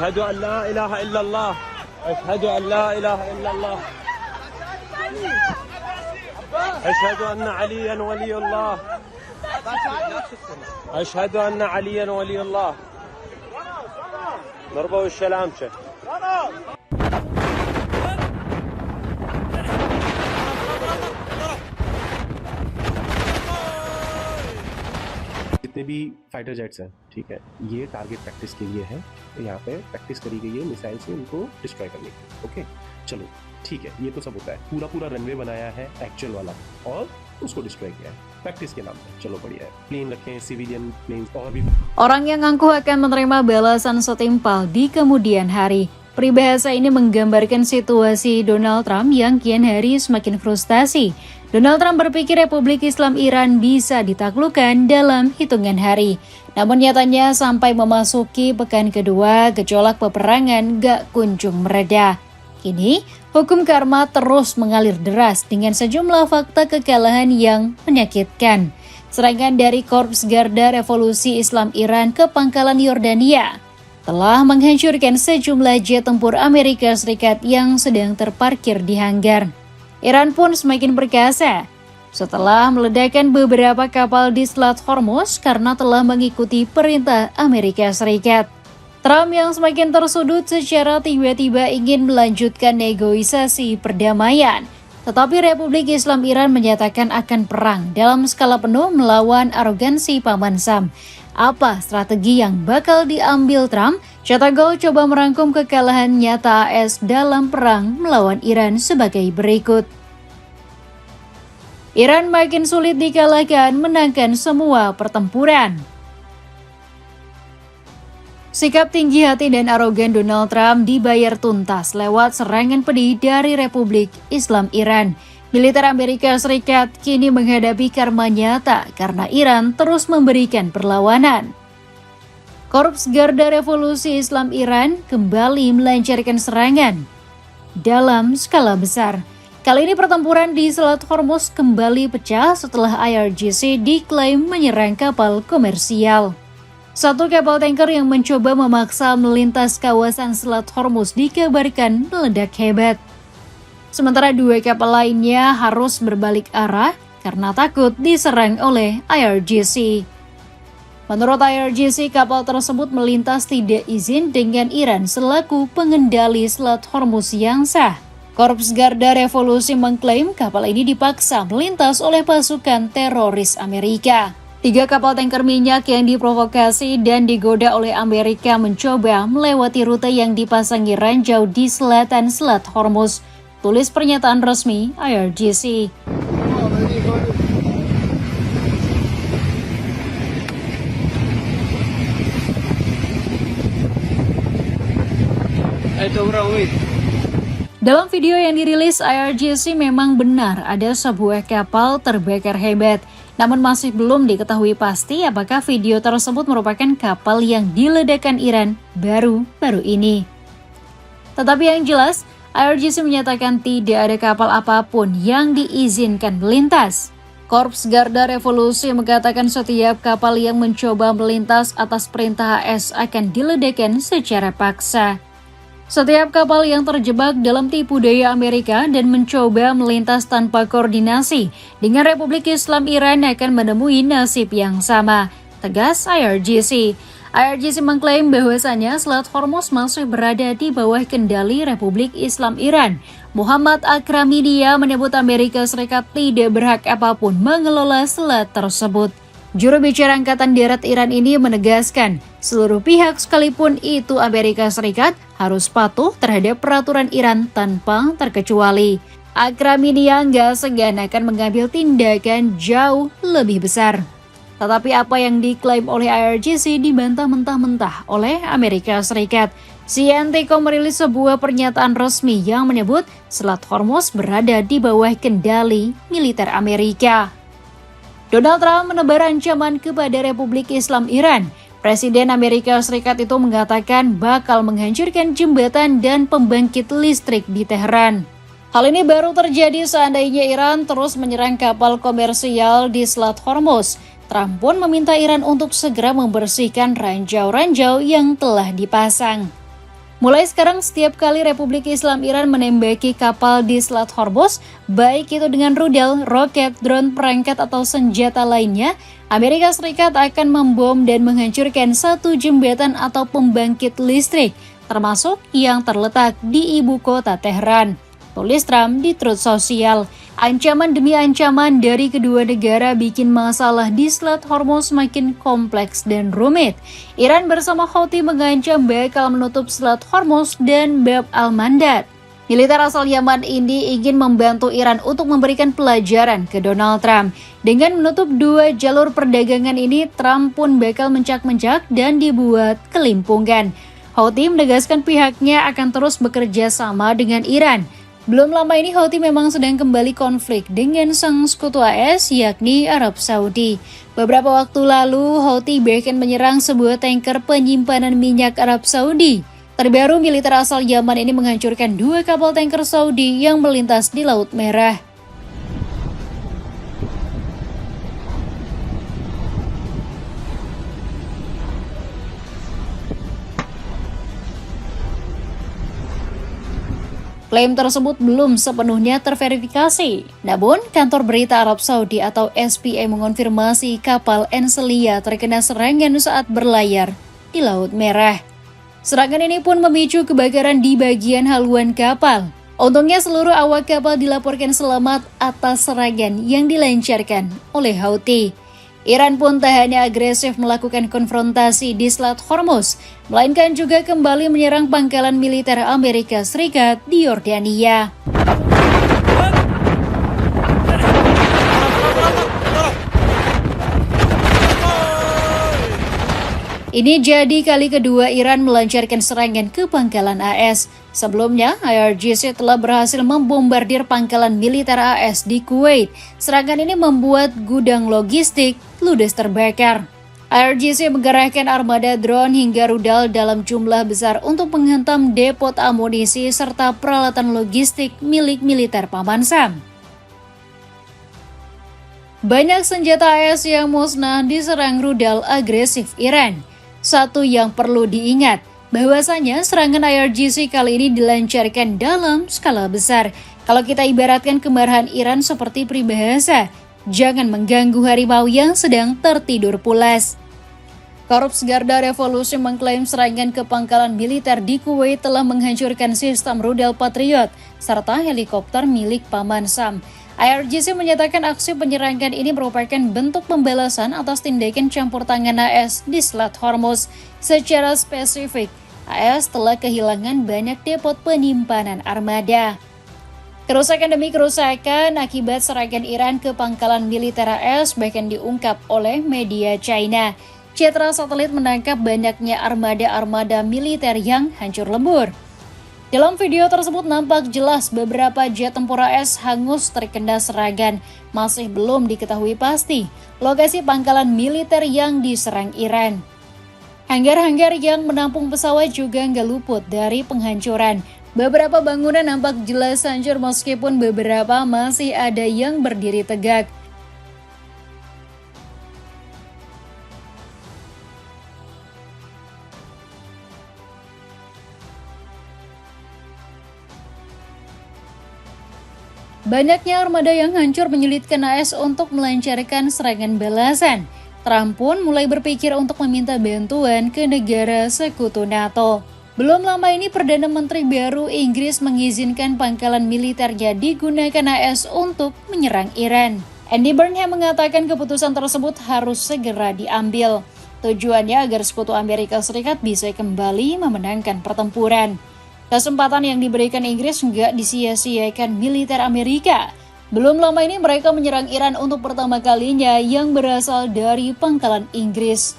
أشهد أن لا إله إلا الله أشهد أن لا إله إلا الله أشهد أن عليا ولي الله أشهد أن عليا ولي الله ضربة والسلامة. जितने भी fighter jets हैं, ठीक है, ये टारगेट प्रैक्टिस के लिए है. यहाँ पे प्रैक्टिस करी गई है मिसाइल से उनको डिस्ट्रॉय करने की. ओके, चलो ठीक है, ये तो सब होता है. पूरा रनवे बनाया है एक्चुअल वाला और उसको डिस्ट्रॉय किया है प्रैक्टिस के नाम पे. चलो बढ़िया है. प्लेन रखे, सिविलियन प्लेन और भी. Orang yang ngaku akan menerima balasan setimpal di kemudian hari. Peribahasa ini menggambarkan situasi Donald Trump yang kian hari semakin frustasi. Donald Trump berpikir Republik Islam Iran bisa ditaklukkan dalam hitungan hari. Namun nyatanya sampai memasuki pekan kedua, gejolak peperangan gak kunjung mereda. Kini, hukum karma terus mengalir deras dengan sejumlah fakta kekalahan yang menyakitkan. Serangan dari Korps Garda Revolusi Islam Iran ke Pangkalan Yordania telah menghancurkan sejumlah jet tempur Amerika Serikat yang sedang terparkir di hanggar. Iran pun semakin perkasa setelah meledakkan beberapa kapal di Selat Hormuz karena telah mengikuti perintah Amerika Serikat. Trump yang semakin tersudut secara tiba-tiba ingin melanjutkan negosiasi perdamaian. Tetapi Republik Islam Iran menyatakan akan perang dalam skala penuh melawan arogansi Paman Sam. Apa strategi yang bakal diambil Trump? Chatagol coba merangkum kekalahan nyata AS dalam perang melawan Iran sebagai berikut. Iran makin sulit dikalahkan, menangkan semua pertempuran. Sikap tinggi hati dan arogan Donald Trump dibayar tuntas lewat serangan pedih dari Republik Islam Iran. Militer Amerika Serikat kini menghadapi karma nyata karena Iran terus memberikan perlawanan. Korps Garda Revolusi Islam Iran kembali melancarkan serangan dalam skala besar. Kali ini pertempuran di Selat Hormuz kembali pecah setelah IRGC diklaim menyerang kapal komersial. Satu kapal tanker yang mencoba memaksa melintas kawasan Selat Hormuz dikabarkan meledak hebat. Sementara dua kapal lainnya harus berbalik arah karena takut diserang oleh IRGC. Menurut IRGC, kapal tersebut melintas tidak izin dengan Iran selaku pengendali Selat Hormuz yang sah. Korps Garda Revolusi mengklaim kapal ini dipaksa melintas oleh pasukan teroris Amerika. 3 kapal tanker minyak yang diprovokasi dan digoda oleh Amerika mencoba melewati rute yang dipasangi ranjau di selatan Selat Hormuz. Tulis pernyataan resmi IRGC. Dalam video yang dirilis IRGC memang benar ada sebuah kapal terbakar hebat. Namun masih belum diketahui pasti apakah video tersebut merupakan kapal yang diledakkan Iran baru-baru ini. Tetapi yang jelas, IRGC menyatakan tidak ada kapal apapun yang diizinkan melintas. Korps Garda Revolusi mengatakan setiap kapal yang mencoba melintas atas perintah AS akan diledakkan secara paksa. Setiap kapal yang terjebak dalam tipu daya Amerika dan mencoba melintas tanpa koordinasi dengan Republik Islam Iran akan menemui nasib yang sama, tegas IRGC. IRGC mengklaim bahwasannya Selat Hormuz masih berada di bawah kendali Republik Islam Iran. Muhammad Akramidia menyebut Amerika Serikat tidak berhak apapun mengelola selat tersebut. Juru bicara Angkatan Darat Iran ini menegaskan, seluruh pihak sekalipun itu Amerika Serikat harus patuh terhadap peraturan Iran tanpa terkecuali. Akramidia nggak segan akan mengambil tindakan jauh lebih besar. Tetapi apa yang diklaim oleh IRGC dibantah mentah-mentah oleh Amerika Serikat. CNTCom merilis sebuah pernyataan resmi yang menyebut Selat Hormuz berada di bawah kendali militer Amerika. Donald Trump menebar ancaman kepada Republik Islam Iran. Presiden Amerika Serikat itu mengatakan bakal menghancurkan jembatan dan pembangkit listrik di Teheran. Hal ini baru terjadi seandainya Iran terus menyerang kapal komersial di Selat Hormuz. Trump pun meminta Iran untuk segera membersihkan ranjau-ranjau yang telah dipasang. Mulai sekarang, setiap kali Republik Islam Iran menembaki kapal di Selat Hormuz, baik itu dengan rudal, roket, drone, perangkat, atau senjata lainnya, Amerika Serikat akan membom dan menghancurkan satu jembatan atau pembangkit listrik, termasuk yang terletak di ibu kota Teheran. Tulis Trump di Truth Social. Ancaman demi ancaman dari kedua negara bikin masalah di Selat Hormuz makin kompleks dan rumit. Iran bersama Houthi mengancam bakal menutup Selat Hormuz dan Bab al-Mandab. Militer asal Yaman ini ingin membantu Iran untuk memberikan pelajaran ke Donald Trump. Dengan menutup dua jalur perdagangan ini, Trump pun bakal mencak-mencak dan dibuat kelimpungan. Houthi menegaskan pihaknya akan terus bekerja sama dengan Iran. Belum lama ini Houthi memang sedang kembali konflik dengan sang sekutu AS yakni Arab Saudi. Beberapa waktu lalu Houthi bahkan menyerang sebuah tanker penyimpanan minyak Arab Saudi. Terbaru militer asal Yaman ini menghancurkan dua kapal tanker Saudi yang melintas di Laut Merah. Klaim tersebut belum sepenuhnya terverifikasi. Namun, kantor berita Arab Saudi atau SPA mengonfirmasi kapal Enselia terkena serangan saat berlayar di Laut Merah. Serangan ini pun memicu kebakaran di bagian haluan kapal. Untungnya seluruh awak kapal dilaporkan selamat atas serangan yang dilancarkan oleh Houthi. Iran pun tak hanya agresif melakukan konfrontasi di Selat Hormuz, melainkan juga kembali menyerang pangkalan militer Amerika Serikat di Yordania. Ini jadi kali kedua Iran melancarkan serangan ke pangkalan AS. Sebelumnya, IRGC telah berhasil membombardir pangkalan militer AS di Kuwait. Serangan ini membuat gudang logistik ludes terbakar. IRGC menggerahkan armada drone hingga rudal dalam jumlah besar untuk menghantam depot amunisi serta peralatan logistik milik militer Paman Sam. Banyak senjata AS yang musnah diserang rudal agresif Iran. Satu yang perlu diingat, bahwasanya serangan IRGC kali ini dilancarkan dalam skala besar. Kalau kita ibaratkan kemarahan Iran seperti peribahasa, jangan mengganggu harimau yang sedang tertidur pulas. Korps Garda Revolusi mengklaim serangan ke pangkalan militer di Kuwait telah menghancurkan sistem rudal Patriot serta helikopter milik Paman Sam. IRGC menyatakan aksi penyerangan ini merupakan bentuk pembalasan atas tindakan campur tangan AS di Selat Hormuz. Secara spesifik, AS telah kehilangan banyak depot penyimpanan armada. Kerusakan demi kerusakan akibat serangan Iran ke pangkalan militer AS bahkan diungkap oleh media China. Citra satelit menangkap banyaknya armada-armada militer yang hancur lebur. Dalam video tersebut nampak jelas beberapa jet tempur AS hangus terkena serangan. Masih belum diketahui pasti lokasi pangkalan militer yang diserang Iran. Hanggar-hanggar yang menampung pesawat juga nggak luput dari penghancuran. Beberapa bangunan nampak jelas hancur meskipun beberapa masih ada yang berdiri tegak. Banyaknya armada yang hancur menyulitkan AS untuk melancarkan serangan balasan. Trump pun mulai berpikir untuk meminta bantuan ke negara sekutu NATO. Belum lama ini Perdana Menteri baru Inggris mengizinkan pangkalan militernya digunakan AS untuk menyerang Iran. Andy Burnham mengatakan keputusan tersebut harus segera diambil. Tujuannya agar sekutu Amerika Serikat bisa kembali memenangkan pertempuran. Kesempatan yang diberikan Inggris nggak disia-siakan militer Amerika. Belum lama ini mereka menyerang Iran untuk pertama kalinya yang berasal dari pangkalan Inggris.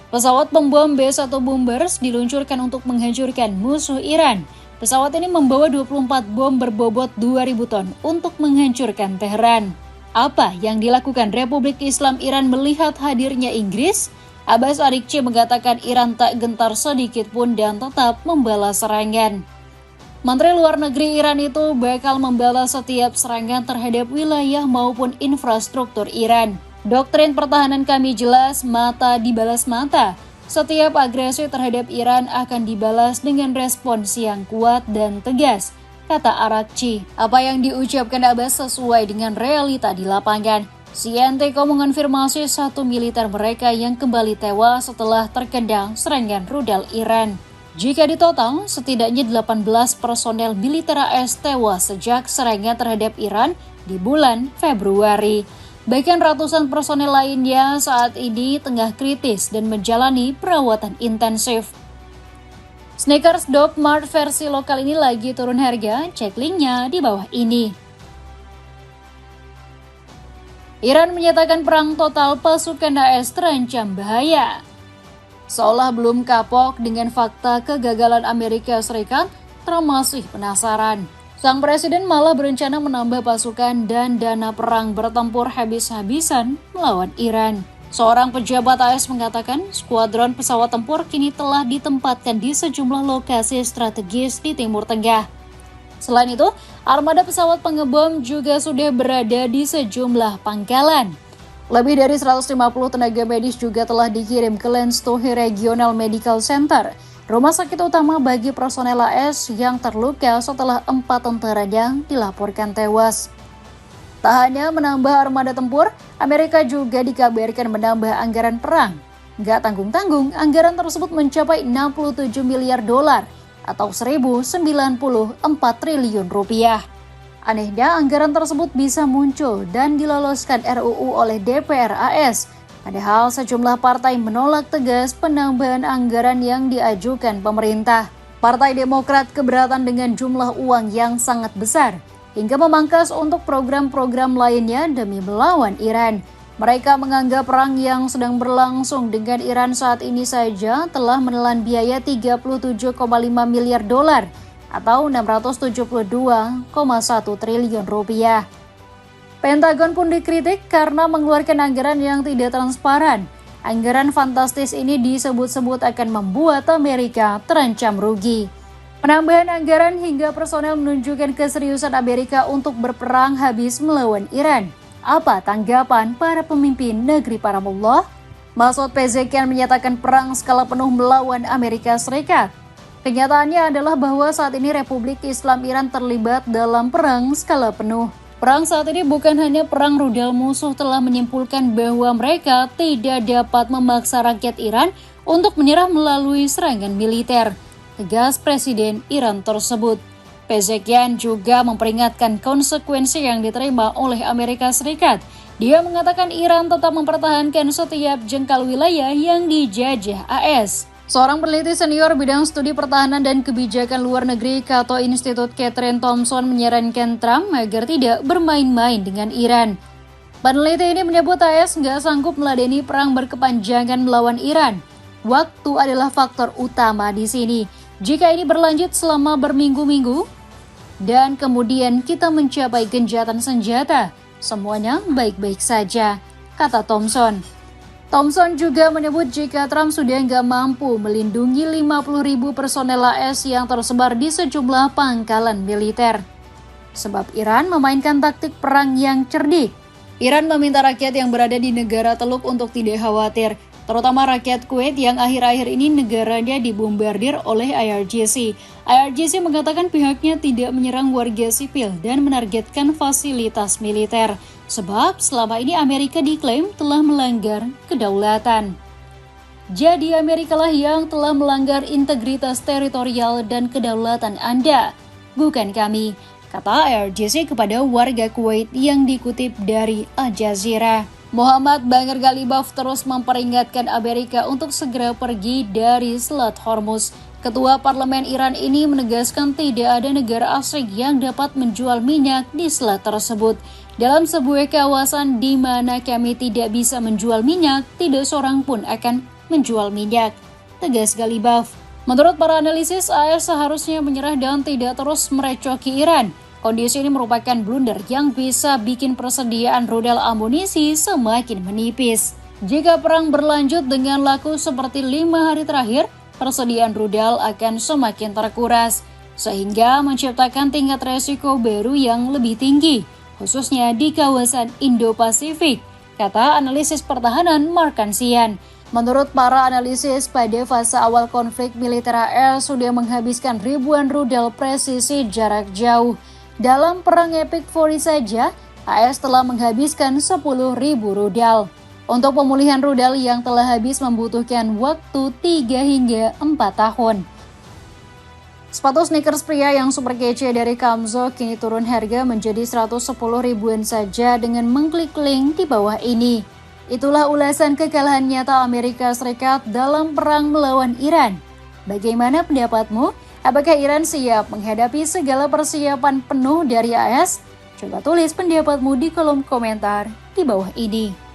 Pesawat pembom B-1 Bombers diluncurkan untuk menghancurkan musuh Iran. Pesawat ini membawa 24 bom berbobot 2.000 ton untuk menghancurkan Teheran. Apa yang dilakukan Republik Islam Iran melihat hadirnya Inggris? Abbas Araghchi mengatakan Iran tak gentar sedikit pun dan tetap membalas serangan. Menteri Luar Negeri Iran itu bakal membalas setiap serangan terhadap wilayah maupun infrastruktur Iran. Doktrin pertahanan kami jelas, mata dibalas mata. Setiap agresi terhadap Iran akan dibalas dengan respons yang kuat dan tegas, kata Araghchi. Apa yang diucapkan Abbas sesuai dengan realita di lapangan. CNTCO mengonfirmasi satu militer mereka yang kembali tewas setelah terkendang serangan rudal Iran. Jika ditotal, setidaknya 18 personel militer AS tewas sejak serangan terhadap Iran di bulan Februari. Bahkan ratusan personel lainnya saat ini tengah kritis dan menjalani perawatan intensif. Snickers Dove Mart versi lokal ini lagi turun harga, cek linknya di bawah ini. Iran menyatakan perang total pasukan AS terancam bahaya. Seolah belum kapok dengan fakta kegagalan Amerika Serikat, Trump masih penasaran. Sang presiden malah berencana menambah pasukan dan dana perang bertempur habis-habisan melawan Iran. Seorang pejabat AS mengatakan skuadron pesawat tempur kini telah ditempatkan di sejumlah lokasi strategis di Timur Tengah. Selain itu, armada pesawat pengebom juga sudah berada di sejumlah pangkalan. Lebih dari 150 tenaga medis juga telah dikirim ke Lenstohe Regional Medical Center, rumah sakit utama bagi personel AS yang terluka setelah 4 tentaranya dilaporkan tewas. Tak hanya menambah armada tempur, Amerika juga dikabarkan menambah anggaran perang. Nggak tanggung-tanggung, anggaran tersebut mencapai 67 miliar dolar atau 1.094 triliun rupiah. Anehnya, anggaran tersebut bisa muncul dan diloloskan RUU oleh DPR AS. Padahal sejumlah partai menolak tegas penambahan anggaran yang diajukan pemerintah. Partai Demokrat keberatan dengan jumlah uang yang sangat besar, hingga memangkas untuk program-program lainnya demi melawan Iran. Mereka menganggap perang yang sedang berlangsung dengan Iran saat ini saja telah menelan biaya 37,5 miliar dolar atau 672,1 triliun rupiah. Pentagon pun dikritik karena mengeluarkan anggaran yang tidak transparan. Anggaran fantastis ini disebut-sebut akan membuat Amerika terancam rugi. Penambahan anggaran hingga personel menunjukkan keseriusan Amerika untuk berperang habis melawan Iran. Apa tanggapan para pemimpin negeri para mullah? Masoud Pezeshkian menyatakan perang skala penuh melawan Amerika Serikat. Kenyataannya adalah bahwa saat ini Republik Islam Iran terlibat dalam perang skala penuh. Perang saat ini bukan hanya perang rudal, musuh telah menyimpulkan bahwa mereka tidak dapat memaksa rakyat Iran untuk menyerah melalui serangan militer, tegas Presiden Iran tersebut. Pezeshkian juga memperingatkan konsekuensi yang diterima oleh Amerika Serikat. Dia mengatakan Iran tetap mempertahankan setiap jengkal wilayah yang dijajah AS. Seorang peneliti senior bidang studi pertahanan dan kebijakan luar negeri Cato Institute Catherine Thompson menyarankan Trump agar tidak bermain-main dengan Iran. Peneliti ini menyebut AS nggak sanggup meladeni perang berkepanjangan melawan Iran. Waktu adalah faktor utama di sini. Jika ini berlanjut selama berminggu-minggu, dan kemudian kita mencapai gencatan senjata, semuanya baik-baik saja, kata Thompson. Thompson juga menyebut jika Trump sudah nggak mampu melindungi 50.000 personel AS yang tersebar di sejumlah pangkalan militer. Sebab Iran memainkan taktik perang yang cerdik. Iran meminta rakyat yang berada di negara Teluk untuk tidak khawatir, terutama rakyat Kuwait yang akhir-akhir ini negaranya dibombardir oleh IRGC. IRGC mengatakan pihaknya tidak menyerang warga sipil dan menargetkan fasilitas militer. Sebab selama ini Amerika diklaim telah melanggar kedaulatan. Jadi Amerika lah yang telah melanggar integritas teritorial dan kedaulatan Anda, bukan kami, kata IRGC kepada warga Kuwait yang dikutip dari Al Jazeera. Muhammad Baghir Ghalibaf terus memperingatkan Amerika untuk segera pergi dari Selat Hormuz. Ketua Parlemen Iran ini menegaskan tidak ada negara asing yang dapat menjual minyak di selat tersebut. Dalam sebuah kawasan di mana kami tidak bisa menjual minyak, tidak seorang pun akan menjual minyak, tegas Galibaf. Menurut para analisis, AS seharusnya menyerah dan tidak terus merecoki Iran. Kondisi ini merupakan blunder yang bisa bikin persediaan rudal amunisi semakin menipis. Jika perang berlanjut dengan laku seperti 5 hari terakhir, persediaan rudal akan semakin terkuras, sehingga menciptakan tingkat resiko baru yang lebih tinggi, khususnya di kawasan Indo-Pasifik, kata analisis pertahanan Mark Kansian. Menurut para analisis, pada fase awal konflik militer AS sudah menghabiskan ribuan rudal presisi jarak jauh. Dalam perang Epic Fury saja, AS telah menghabiskan 10.000 rudal. Untuk pemulihan rudal yang telah habis membutuhkan waktu 3 hingga 4 tahun. Sepatu sneakers pria yang super kece dari Kamzo kini turun harga menjadi 110 ribuan saja dengan mengklik link di bawah ini. Itulah ulasan kekalahan nyata Amerika Serikat dalam perang melawan Iran. Bagaimana pendapatmu? Apakah Iran siap menghadapi segala persiapan penuh dari AS? Coba tulis pendapatmu di kolom komentar di bawah ini.